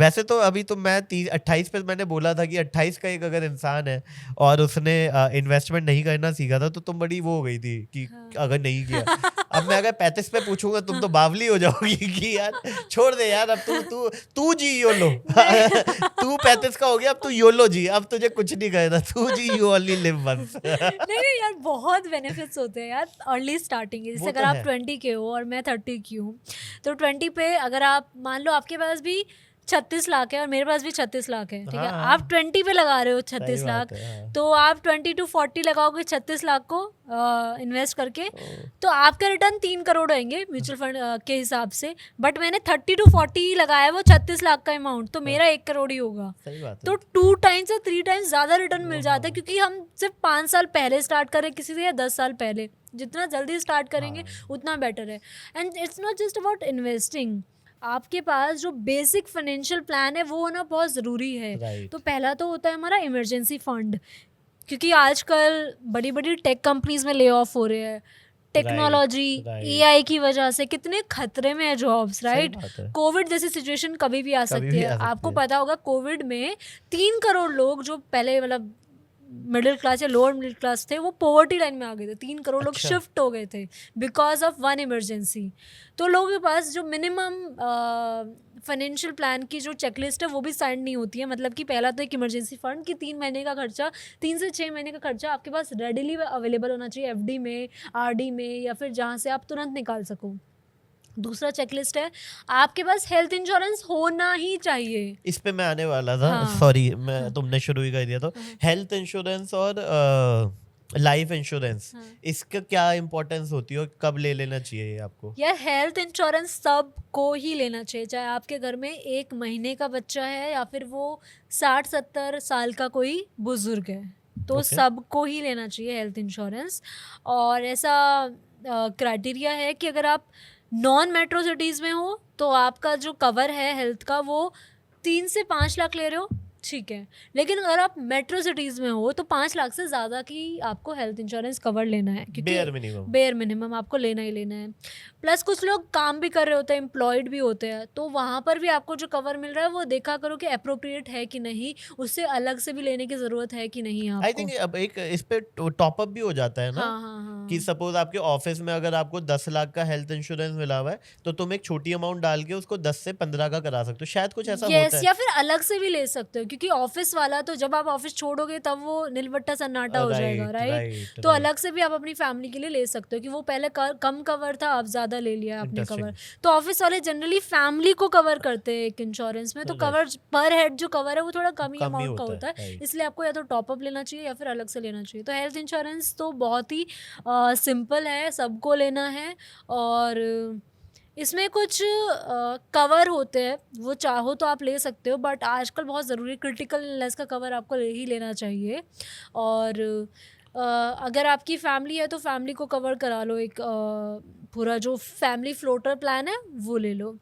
वैसे तो अभी तो मैं 28 पे मैंने बोला था कि 28 का एक अगर इंसान है और उसने इन्वेस्टमेंट नहीं करना सीखा था तो तुम बड़ी वो हो गई थी कि हाँ। अगर नहीं किया। अब मैं अगर 35 पे पूछूंगा तुम तो बावली हो जाओगी कि यार छोड़ दे यार, अब तू तू तू जी योलो नहीं। तू 35 का हो गया, अब तू योलो जी, अब तुझे कुछ नहीं करना, तू जी यू ओनली लिव वंस। नहीं यार, बहुत बेनिफिट्स होते हैं यार अर्ली स्टार्टिंग के। जैसे वो तो अगर आप है। 20 के हो और मैं 30 की हूँ, तो 20 पे अगर आप मान लो आपके पास भी 36 लाख है और मेरे पास भी 36 लाख है, ठीक है, हाँ आप हाँ 20 पे लगा रहे हो सही 36 लाख, बात है। हाँ। तो आप 20 to 40 लगाओगे 36 लाख को इन्वेस्ट करके, ओ, तो आपका रिटर्न 3 करोड़ होंगे म्यूचुअल फंड के हिसाब से। बट मैंने 30 to 40 लगाया है वो 36 लाख का अमाउंट, तो मेरा 1 करोड़ ही होगा। सही बात तो है। 2 टाइम्स या 3 टाइम्स ज़्यादा रिटर्न मिल जाता है, हाँ क्योंकि हम सिर्फ 5 साल पहले स्टार्ट करें किसी से या 10 साल पहले, जितना जल्दी स्टार्ट करेंगे हाँ उतना बेटर है। And it's not just about investing, आपके पास जो बेसिक फाइनेंशियल प्लान है वो होना बहुत ज़रूरी है। राइट तो पहला तो होता है हमारा इमरजेंसी फंड, क्योंकि आजकल बड़ी बड़ी टेक कंपनीज में ले ऑफ हो रहे हैं, टेक्नोलॉजी राइट एआई की वजह से कितने खतरे में है जॉब्स, सही राइट। बात है। कोविड जैसी सिचुएशन कभी भी आ कभी सकती भी है। आ सकती आपको है। पता होगा कोविड में 3 करोड़ लोग जो पहले मतलब मिडिल क्लास या लोअर मिडिल क्लास थे वो पॉवर्टी लाइन में आ गए थे। 3 करोड़ लोग अच्छा शिफ्ट हो गए थे बिकॉज ऑफ वन इमरजेंसी। तो लोगों के पास जो मिनिमम फाइनेंशियल प्लान की जो चेकलिस्ट है वो भी साइन नहीं होती है। मतलब कि पहला तो एक इमरजेंसी फंड कि 3 महीने का खर्चा, 3 से 6 महीने का खर्चा आपके पास रेडिली अवेलेबल होना चाहिए, एफडी में, आरडी में, या फिर जहाँ से आप तुरंत निकाल सको। दूसरा चेकलिस्ट है आपके पास हेल्थ इंश्योरेंस होना ही चाहिए। इस पे मैं आने वाला था, हाँ सॉरी मैं हाँ तुमने शुरू ही कर दिया। तो हाँ हेल्थ इंश्योरेंस और लाइफ इंश्योरेंस, हाँ। इसका क्या इम्पोर्टेंस होती है और कब ले लेना चाहिए ये आपको? यह हेल्थ इंश्योरेंस सबको ही लेना चाहिए, चाहे आपके घर में 1 महीने का बच्चा है या फिर वो 60-70 साल का कोई बुजुर्ग है, तो ओके सबको ही लेना चाहिए हेल्थ इंश्योरेंस। और ऐसा क्राइटेरिया है कि अगर आप नॉन मेट्रो सिटीज़ में हो तो आपका जो कवर है हेल्थ का वो 3 से 5 लाख ले रहे हो, ठीक है। लेकिन अगर आप मेट्रो सिटीज़ में हो तो 5 लाख से ज़्यादा की आपको हेल्थ इंश्योरेंस कवर लेना है, क्योंकि बेयर मिनिमम। बेयर मिनिमम आपको लेना ही लेना है। प्लस कुछ लोग काम भी कर रहे होते हैं, एम्प्लॉयड भी होते हैं, तो वहाँ पर भी आपको जो कवर मिल रहा है वो देखा करो कि अप्रोप्रिएट है कि नहीं, उससे अलग से भी लेने की ज़रूरत है कि नहीं आई आपको। थिंक अब एक इस पे टॉपअप भी हो जाता है ना, हाँ हाँ कि हाँ। सपोज आपके ऑफिस में अगर आपको 10 लाख का हेल्थ इंश्योरेंस मिला हुआ है तो तुम एक छोटी अमाउंट डाल के उसको 10 से 15 का करा सकते हो, शायद कुछ ऐसा होता यस, है। या फिर अलग से भी ले सकते हो, क्योंकि ऑफिस वाला तो जब आप ऑफिस छोड़ोगे तब वो नीलबट्टा सन्नाटा हो जाएगा, राइट राइट। राइट तो राइट अलग से भी आप अपनी फैमिली के लिए ले सकते हो कि वो पहले कम कवर था, अब ज़्यादा ले लिया आपने इंटरेस्टिंग। कवर। तो ऑफिस वाले जनरली फैमिली को कवर करते हैं एक इंश्योरेंस में, तो राइट कवर पर हेड जो कवर है वो थोड़ा कम ही कम ही अमाउंट का होता होता है, है, राइट। इसलिए आपको या तो टॉपअप लेना चाहिए या फिर अलग से लेना चाहिए। तो हेल्थ इंश्योरेंस तो बहुत ही सिंपल है, सबको लेना है। और इसमें कुछ कवर होते हैं, वो चाहो तो आप ले सकते हो, बट आजकल बहुत ज़रूरी क्रिटिकल इलनेस का कवर आपको ले ही लेना चाहिए। और अगर आपकी फैमिली है तो फैमिली को कवर करा लो, एक पूरा जो फैमिली फ्लोटर प्लान है वो ले लो।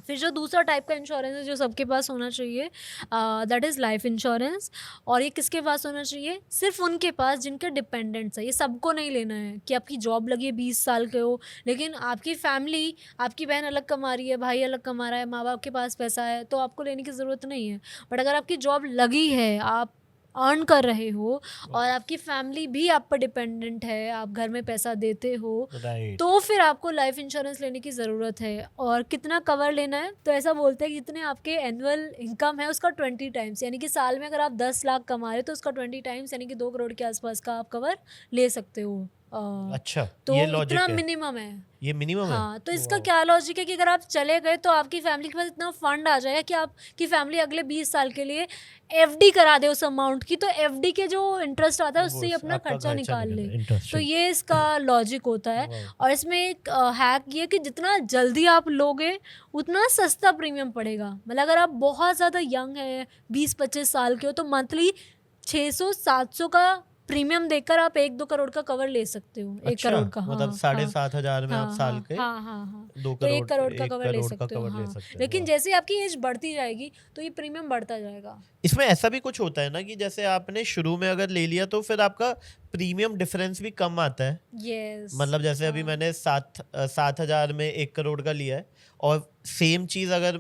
फिर जो दूसरा टाइप का इंश्योरेंस है जो सबके पास होना चाहिए, दैट इज़ लाइफ इंश्योरेंस। और ये किसके पास होना चाहिए? सिर्फ उनके पास जिनके डिपेंडेंट्स है। ये सबको नहीं लेना है कि आपकी जॉब लगी है, 20 साल के हो, लेकिन आपकी फैमिली, आपकी बहन अलग कमा रही है, भाई अलग कमा रहा है, माँ बाप के पास पैसा है, तो आपको लेने की ज़रूरत नहीं है। बट अगर आपकी जॉब लगी है, आप अर्न कर रहे हो और आपकी फैमिली भी आप पर डिपेंडेंट है, आप घर में पैसा देते हो, राइट तो फिर आपको लाइफ इंश्योरेंस लेने की ज़रूरत है। और कितना कवर लेना है? तो ऐसा बोलते हैं कि जितने आपके एनुअल इनकम है उसका 20 टाइम्स, यानी कि साल में अगर आप 10 लाख कमा रहे हो तो उसका 20 टाइम्स यानी कि 2 करोड़ के आसपास का आप कवर ले सकते हो। अच्छा तो ये इतना लॉजिक है, मिनिमम है। ये मिनिमम है। हाँ, तो इसका वाह। क्या लॉजिक है कि अगर आप चले गए तो आपकी फैमिली के पास इतना फंड आ जाएगा कि आपकी फैमिली अगले 20 साल के लिए एफडी करा दे उस अमाउंट की, तो एफडी के जो इंटरेस्ट आता है उससे ही अपना आपका खर्चा निकाल ले। तो इंटरेस्टिंग। ये इसका लॉजिक होता है। और इसमें एक हैक ये कि जितना जल्दी आप लोगे उतना सस्ता प्रीमियम पड़ेगा। मतलब अगर आप बहुत ज़्यादा यंग है, 20-25 साल के हो, तो मंथली 600-700 का प्रीमियम देकर आप 1-2 करोड़ का कवर ले सकते हो, 1 अच्छा करोड़ का। मतलब हाँ 7,500 में आप हाँ साल हाँ के हाँ हाँ हाँ 2 तो 1 करोड़ करोड़ का 1 कवर ले करोड़ का सकते हो। कवर ले हाँ, सकते हैं। लेकिन वाह। जैसे आपकी एज बढ़ती जाएगी तो ये प्रीमियम बढ़ता जाएगा। इसमें ऐसा भी कुछ होता है ना कि जैसे आपने शुरू में अगर ले लिया तो फिर आपका प्रीमियम डिफरेंस भी कम आता है। यस। मतलब जैसे अभी हाँ मैंने 7,000 में 1 करोड़ का लिया है और सेम चीज़ अगर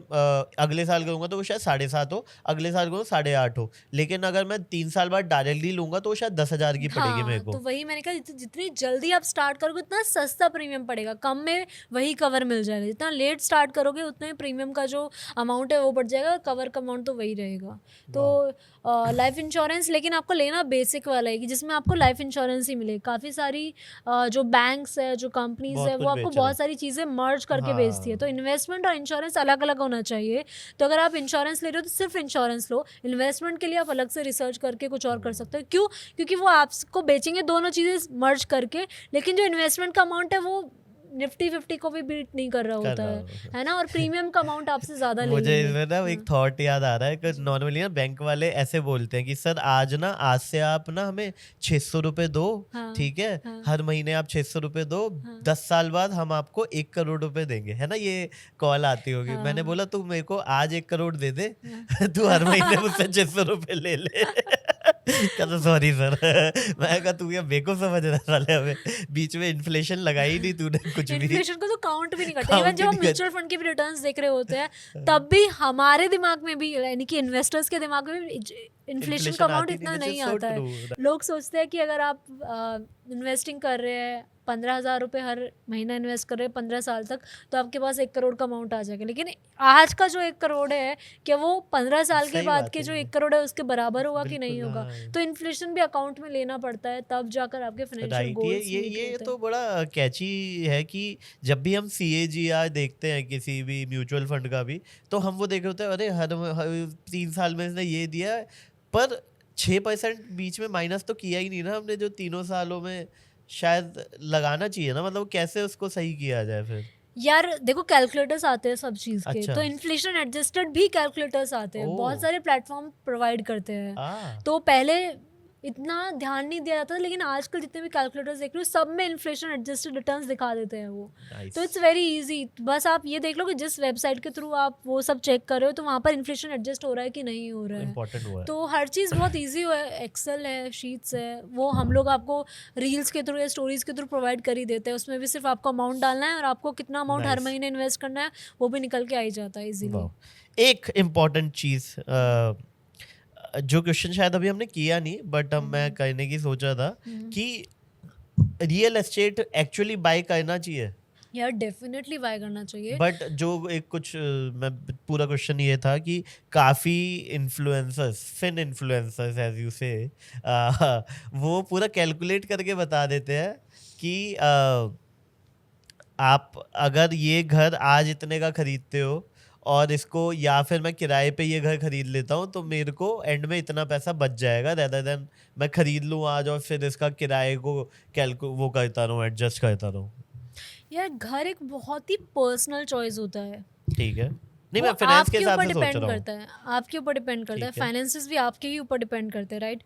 अगले साल करूँगा तो वो शायद 7.5 हो, अगले साल करूँ 8.5 हो, लेकिन अगर मैं 3 साल बाद डायरेक्टली लूँगा तो वो शायद 10,000 की पड़ेगी मेरे हाँ, तो को। वही मैंने कहा जितनी जल्दी आप स्टार्ट करोगे उतना सस्ता प्रीमियम पड़ेगा, कम में वही कवर मिल जाएगा। जितना लेट स्टार्ट करोगे उतने प्रीमियम का जो अमाउंट है वो बढ़ जाएगा, कवर का अमाउंट तो वही रहेगा। तो लाइफ इंश्योरेंस लेकिन आपको लेना बेसिक वाला है कि जिसमें आपको लाइफ इंश्योरेंस ही मिले। काफ़ी सारी जो बैंक्स है, जो कंपनीज़ बहुत है, कुछ वो आपको बेच रहे बहुत हैं। सारी चीज़ें मर्ज करके बेचती है। तो हाँ, इन्वेस्टमेंट और इंश्योरेंस अलग-अलग होना चाहिए। तो अगर आप इंश्योरेंस ले रहे हो तो सिर्फ इंश्योरेंस लो, इन्वेस्टमेंट के लिए आप अलग से रिसर्च करके कुछ और कर सकते हो। क्यों? क्योंकि वो आपको बेचेंगे दोनों चीज़ें मर्ज करके, लेकिन जो इन्वेस्टमेंट का अमाउंट है वो निफ्टी 50 को भी बीट नहीं कर रहा कर होता रहा हूँ। है ना? और प्रीमियम का अमाउंट आपसे ज़्यादा ले मुझे लेंगे। इसमें ना एक हाँ, थॉट याद आ रहा है कि जी। नॉर्मली ना बैंक वाले ऐसे बोलते हैं कि सर आज से आप ना हमें 600 रुपये दो, हाँ, ठीक है, हाँ, हर महीने आप 600 रुपये दो, हाँ, 10 साल बाद हम आपको 1 करोड़ रुपए देंगे, है ना, ये कॉल आती होगी। मैंने हाँ, बोला तू मेरे को आज 1 करोड़ दे दे, हाँ। तू हर महीने मुझसे 600 रुपये ले ले। कहता सॉरी सर। मैं कहा तू ये बेको समझ रहा साले, हमें बीच में इन्फ्लेशन लगाई ही नहीं तूने कुछ भी, इन्फ्लेशन को तो काउंट भी नहीं करते। इवन काउंट जब ही हम नहीं म्यूचुअल कर। फंड के भी रिटर्न्स देख रहे होते हैं, तब भी हमारे दिमाग में भी यानी कि इन्वेस्टर्स के दिमाग में भी इन्फ्लेशन का इन्फ्लेशन अमाउंट आती नहीं, इतना विच इज नहीं सो आता है। ट्रू। लोग सोचते हैं कि अगर आप इन्वेस्टिंग कर रहे हैं 15,000 रुपये हर महीना इन्वेस्ट कर रहे हैं 15 साल तक, तो आपके पास 1 करोड़ का अमाउंट आ जाएगा। लेकिन आज का जो 1 करोड़ है, क्या वो 15 साल के सही बाद बात के है जो ये। 1 करोड़ है उसके बराबर होगा कि नहीं बिल्कुल, होगा? हाँ। तो इन्फ्लेशन भी अकाउंट में लेना पड़ता है, तब जाकर आपके फाइनेंशियल राइट, ये गोल्स ये मीट ये होते हैं। तो बड़ा कैची है कि जब भी हम CAGR देखते हैं किसी भी म्यूचुअल फंड का भी, तो हम वो देख रहे होते हैं अरे हर 3 साल में इसने ये दिया है, पर 6% बीच में माइनस तो किया ही नहीं ना हमने, जो तीनों सालों में शायद लगाना चाहिए ना, मतलब कैसे उसको सही किया जाए फिर। यार देखो, कैलकुलेटर्स आते हैं सब चीज़ के, अच्छा। तो इन्फ्लेशन एडजस्टेड भी कैलकुलेटर्स आते हैं, बहुत ओ। सारे प्लेटफॉर्म प्रोवाइड करते हैं। आ। तो पहले इतना ध्यान नहीं दिया जाता था, लेकिन आजकल जितने भी कैलकुलेटर्स देख रहे हो सब में इन्फ्लेशन एडजस्टेड रिटर्न्स दिखा देते हैं वो। नाइस। तो इट्स वेरी इजी, बस आप ये देख लो कि जिस वेबसाइट के थ्रू आप वो सब चेक कर रहे हो तो वहाँ पर इन्फ्लेशन एडजस्ट हो रहा है कि नहीं हो रहा है। इम्पोर्टेंट हुआ है। तो हर चीज़ बहुत इजी है, एक्सेल है, शीट्स है, वो हम लोग आपको रील्स के थ्रू या स्टोरीज के थ्रू प्रोवाइड कर ही देते हैं। उसमें भी सिर्फ आपको अमाउंट डालना है और आपको कितना अमाउंट हर नाइस। महीने इन्वेस्ट करना है वो भी निकल के आ ही जाता है इजीली। वाह। एक इम्पॉर्टेंट चीज जो क्वेश्चन शायद अभी हमने किया नहीं, बट अब मैं करने की सोचा था कि रियल एस्टेट एक्चुअली बाय करना चाहिए, यार डेफिनेटली बाय करना चाहिए। बट जो एक कुछ मैं पूरा क्वेश्चन ये था कि काफ़ी influencers, fin influencers as you say, वो पूरा कैलकुलेट करके बता देते हैं कि आप अगर ये घर आज इतने का खरीदते हो और इसको, या फिर मैं किराए पे ये घर खरीद लेता हूँ, तो मेरे को एंड में इतना पैसा बच जाएगा, रेदर देन मैं खरीद लूँ आज और फिर इसका किराए को वो करता रहूँ, एडजस्ट करता रहूँ। यार घर एक बहुत ही पर्सनल चॉइस होता है, ठीक है, नहीं वो मैं फाइनेंस के आपके हिसाब ऊपर से सोच डिपेंड रहा हूँ। करता है, आपके ऊपर डिपेंड करता है, ठीक है। फाइनेंसेस भी आपके ही ऊपर डिपेंड करते हैं, राइट?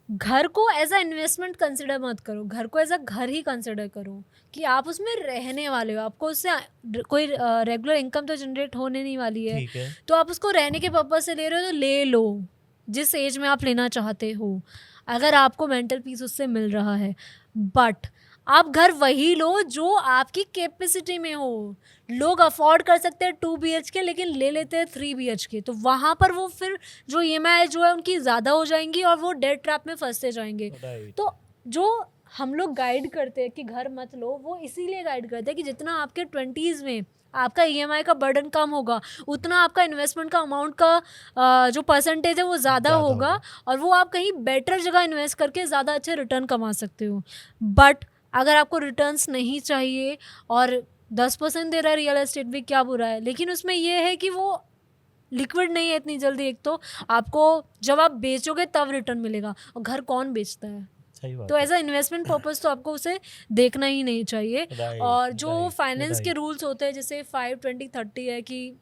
घर को एज अ इन्वेस्टमेंट कंसिडर मत करो, घर को एज अ घर ही कंसिडर करो कि आप उसमें रहने वाले हो, आपको उससे कोई रेगुलर इनकम तो जनरेट होने नहीं वाली है। ठीक है। तो आप उसको रहने के पर्पज से ले रहे हो तो ले लो, जिस एज में आप लेना चाहते हो, अगर आपको मेंटल पीस उससे मिल रहा है। बट आप घर वही लो जो आपकी कैपेसिटी में हो। लोग अफोर्ड कर सकते हैं 2 BHK लेकिन ले लेते हैं 3 BHK, तो वहाँ पर वो फिर जो EMI जो है उनकी ज़्यादा हो जाएंगी और वो डेट ट्रैप में फंसते जाएंगे। राइट। तो जो हम लोग गाइड करते हैं कि घर मत लो, वो इसीलिए गाइड करते हैं कि जितना आपके 20s में आपका EMI का बर्डन कम होगा, उतना आपका इन्वेस्टमेंट का अमाउंट का जो परसेंटेज है वो ज़्यादा ज़्यादा होगा होगा। और वो आप कहीं बेटर जगह इन्वेस्ट करके ज़्यादा अच्छे रिटर्न कमा सकते हो। बट अगर आपको रिटर्न्स नहीं चाहिए और 10% दे रहा है रियल एस्टेट भी, क्या बुरा है? लेकिन उसमें ये है कि वो लिक्विड नहीं है इतनी जल्दी, एक तो आपको जब आप बेचोगे तब रिटर्न मिलेगा, और घर कौन बेचता है? सही बात तो है। एज अ इन्वेस्टमेंट पर्पस तो आपको उसे देखना ही नहीं चाहिए। राइट, और जो राइट, फाइनेंस के राइट। रूल्स होते हैं जैसे 5 20 30 है कि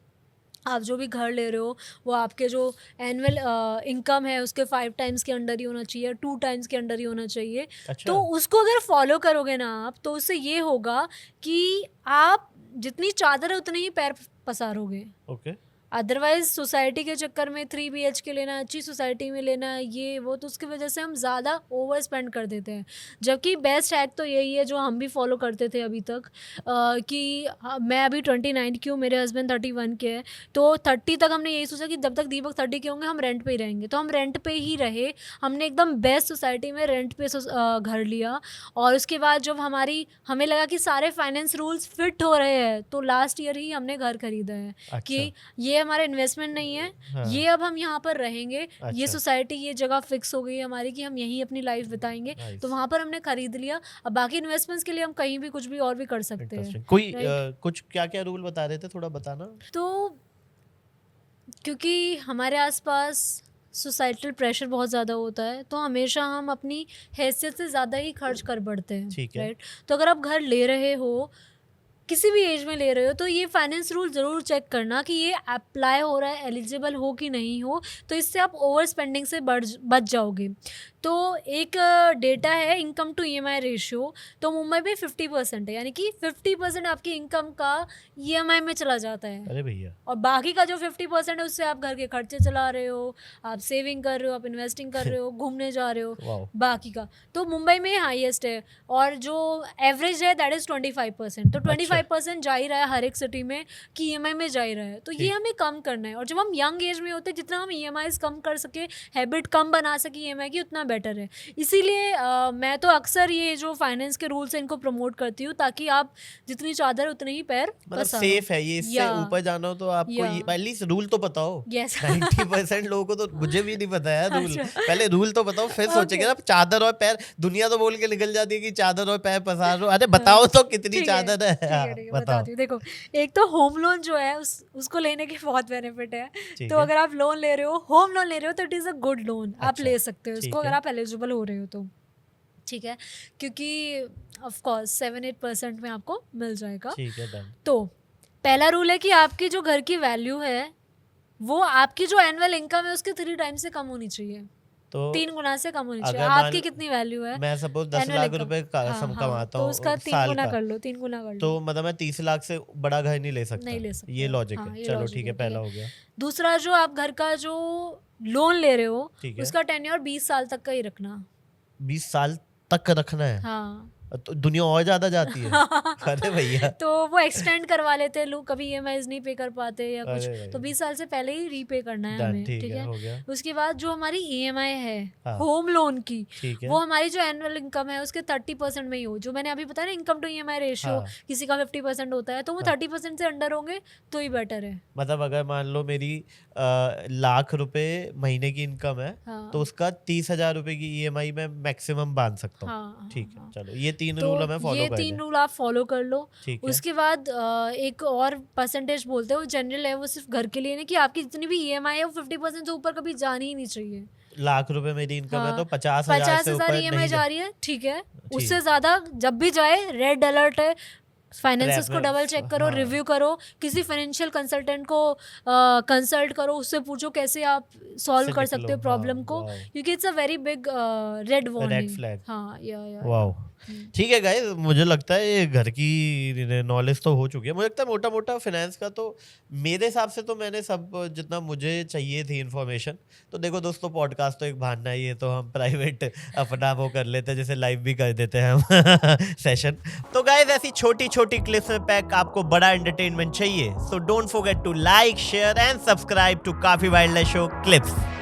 आप जो भी घर ले रहे हो वो आपके जो एनुअल इनकम है उसके 5 टाइम्स के अंडर ही होना चाहिए, 2 टाइम्स के अंडर ही होना चाहिए। अच्छा। तो उसको अगर फॉलो करोगे ना आप, तो उससे ये होगा कि आप जितनी चादर है उतने ही पैर पसारोगे। ओके। अदरवाइज सोसाइटी के चक्कर में 3 BHK लेना, अच्छी सोसाइटी में लेना, ये वो, तो उसकी वजह से हम ज़्यादा ओवर स्पेंड कर देते हैं। जबकि बेस्ट हैक तो यही है जो हम भी फॉलो करते थे अभी तक, कि मैं अभी 29 की हूँ, मेरे हस्बैंड 31 के हैं, तो 30 तक हमने यही सोचा कि जब तक दीपक 30 के होंगे हम रेंट पे ही रहेंगे, तो हम रेंट पे ही रहे। हमने एकदम बेस्ट सोसाइटी में रेंट पे घर लिया, और उसके बाद जब हमें लगा कि सारे फाइनेंस रूल्स फिट हो रहे हैं, तो लास्ट ईयर ही हमने घर खरीदा है। अच्छा। कि ये हमारा इन्वेस्टमेंट नहीं है, हाँ। ये अब हम यहाँ पर रहेंगे, ये अच्छा। सोसाइटी, ये जगह फिक्स हो गई है हमारी कि हम यहीं अपनी लाइफ बिताएंगे, Nice. तो वहाँ पर हमने खरीद लिया। अब बाकी इन्वेस्टमेंट्स के लिए हम कहीं भी कुछ भी और भी कर सकते हैं। Interesting. कोई Right. कुछ क्या क्या रूल बता रहे थे, थोड़ा बताना। तो क्योंकि हमारे आसपास सोसाइटल प्रेशर बहुत ज़्यादा होता है, तो हमेशा हम अपनी हैसियत से ज़्यादा ही खर्च कर बढ़ते हैं। ठीक है। राइट। तो अगर आप घर ले रहे हो, किसी भी एज में ले रहे हो, तो ये फाइनेंस रूल ज़रूर चेक करना कि ये अप्लाई हो रहा है, एलिजिबल हो कि नहीं हो, तो इससे आप ओवर स्पेंडिंग से बच जाओगे। तो एक डेटा है इनकम टू EMI रेशियो, तो मुंबई में 50% है, यानी कि 50% आपकी इनकम का EMI में चला जाता है। अरे भैया। और बाकी का जो 50% है उससे आप घर के खर्चे चला रहे हो, आप सेविंग कर रहे हो, आप इन्वेस्टिंग कर रहे हो, घूमने जा रहे हो, वाओ। बाकी का तो मुंबई में हाईएस्ट है। और जो एवरेज है दैट इज़ 25%। तो 25% जा ही रहा है हर एक सिटी में कि EMI में जा ही रहा है, तो ये हमें कम करना है। और जब हम यंग एज में होते हैं, जितना हम EMIs कम कर सके, हैबिट कम बना सके EMI की, उतना बेटर है। इसीलिए मैं तो अक्सर ये जो फाइनेंस के रूल्स हैं इनको प्रमोट करती हूँ, ताकि आप जितनी चादर उतने ही पैर मतलब पसारो। सेफ है ये, इससे ऊपर जाना हो तो आपको एटलीस्ट रूल तो पता हो। Yes. 90% लोगों को तो, मुझे भी नहीं पता है रूल। अच्छा। पहले रूल तो बताओ, फिर सोचेंगे ना चादर और पैर। दुनिया तो बोल के निकल जाती है कि चादर और पैर पसार लो। अरे बताओ तो कितनी चादर है। ठीक है, बताओ। बताती हूँ। देखो, एक तो होम लोन जो है उसको लेने के बहुत बेनिफिट है। तो अगर आप लोन ले रहे हो, होम लोन ले रहे हो, तो it is a good loan, आप ले सकते हो इसको, अगर आप एलिजिबल हो रहे हो तो। ठीक है, क्योंकि ऑफ कोर्स 7-8% में आपको मिल जाएगा। ठीक है, डन। तो पहला रूल है कि आपकी जो घर की वैल्यू है वो आपकी जो एनुअल इनकम है उसके 3 टाइम से कम होनी चाहिए। तो 3 गुना से कम होनी चाहिए। आपकी कितनी वैल्यू है? मैं सपोज 10 लाख रुपए कमाता हूँ, तो उसका 3 गुना कर लो, 3 गुना कर लो। तो मतलब मैं 30 लाख से बड़ा घर नहीं ले सकता। नहीं ले सकते, ये लॉजिक है। चलो ठीक है, पहला हो गया। दूसरा, जो आप घर का जो लोन ले रहे हो उसका टेन्योर 20 साल तक का ही रखना। 20 साल तक रखना है? हाँ। तो दुनिया और ज्यादा जाती है। अरे भैया। तो वो एक्सटेंड करवा लेते हैं लोग, कभी EMIs नहीं पे कर पाते या कुछ, तो 20 साल से पहले ही रीपे करना है हमें। ठीक है, हो गया। उसके बाद जो हमारी EMI है होम लोन की, वो हमारी जो एनुअल इनकम है उसके 30% में ही हो। जो मैंने अभी बताया ना, इनकम टू EMI रेशियो किसी का 50% होता है, तो वो 30% से अंडर होंगे तो ही बेटर है। मतलब अगर मान लो मेरी लाख रुपए महीने की इनकम है, तो उसका 30,000 रुपए की EMI में मैक्सिमम बांध सकता हूँ। ठीक है, चलो ये 3 रूल हमें फॉलो ये 3 रूल आप फॉलो कर लो। उसके बाद एक और परसेंटेज बोलते हैं, वो जनरल है, वो सिर्फ घर के लिए नहीं, कि आपकी जितनी भी EMI है वो 50% से ऊपर कभी जानी ही नहीं चाहिए। लाख रुपए मेरी इनकम है तो 50,000 से ऊपर EMI जा रही है, ठीक है, उससे ज्यादा जब भी जाए रेड अलर्ट है। फाइनेंसेस को डबल चेक करो, रिव्यू करो, किसी फाइनेंशियल कंसल्टेंट को कंसल्ट करो, उससे पूछो कैसे आप सॉल्व कर सकते हो प्रॉब्लम को, क्योंकि it's a very big red warning. हाँ, वाओ। ठीक है गाइस, मुझे लगता है ये घर की नॉलेज तो हो चुकी है। मुझे लगता है मोटा मोटा फाइनेंस का तो मेरे हिसाब से तो मैंने सब जितना मुझे चाहिए थी इन्फॉर्मेशन। तो देखो दोस्तों, पॉडकास्ट तो एक बहाना ही है, तो हम प्राइवेट अपना वो कर लेते हैं, जैसे लाइव भी कर देते हैं हम सेशन। तो गाइस, ऐसी छोटी छोटी क्लिप्स में पैक आपको बड़ा एंटरटेनमेंट चाहिए, so don't forget to like, share and subscribe to काफी वाइल्ड लाइफ शो क्लिप्स।